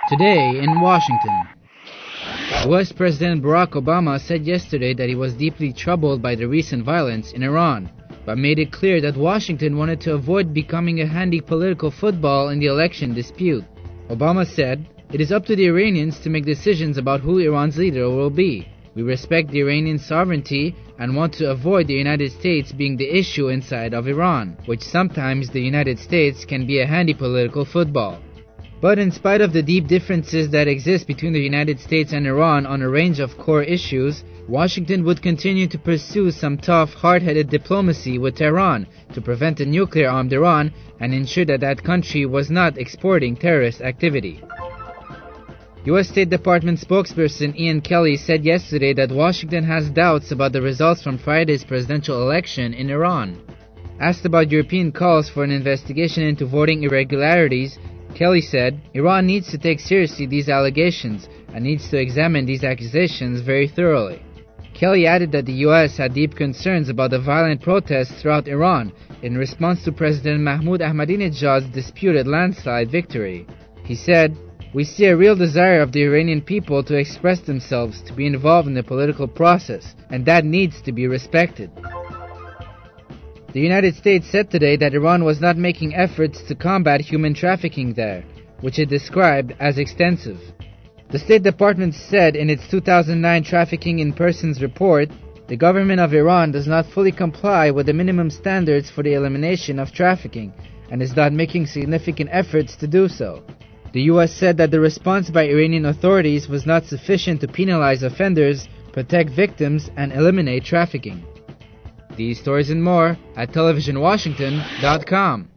Today in Washington, U.S. President Barack Obama said yesterday that he was deeply troubled by the recent violence in Iran, but made it clear that Washington wanted to avoid becoming a handy political football in the election dispute. Obama said, "It is up to the Iranians to make decisions about who Iran's leader will be. We respect the Iranian sovereignty and want to avoid the United States being the issue inside of Iran, which sometimes the United States can be a handy political football." But in spite of the deep differences that exist between the United States and Iran on a range of core issues, Washington would continue to pursue some tough, hard-headed diplomacy with Tehran to prevent a nuclear-armed Iran and ensure that that country was not exporting terrorist activity. U.S. State Department spokesperson Ian Kelly said yesterday that Washington has doubts about the results from Friday's presidential election in Iran. Asked about European calls for an investigation into voting irregularities, Kelly said, "Iran needs to take seriously these allegations and needs to examine these accusations very thoroughly." Kelly added that the U.S. had deep concerns about the violent protests throughout Iran in response to President Mahmoud Ahmadinejad's disputed landslide victory. He said, "We see a real desire of the Iranian people to express themselves, to be involved in the political process, and that needs to be respected." The United States said today that Iran was not making efforts to combat human trafficking there, which it described as extensive. The State Department said in its 2009 Trafficking in Persons report, the government of Iran does not fully comply with the minimum standards for the elimination of trafficking and is not making significant efforts to do so. The U.S. said that the response by Iranian authorities was not sufficient to penalize offenders, protect victims, and eliminate trafficking. These stories and more at televisionwashington.com.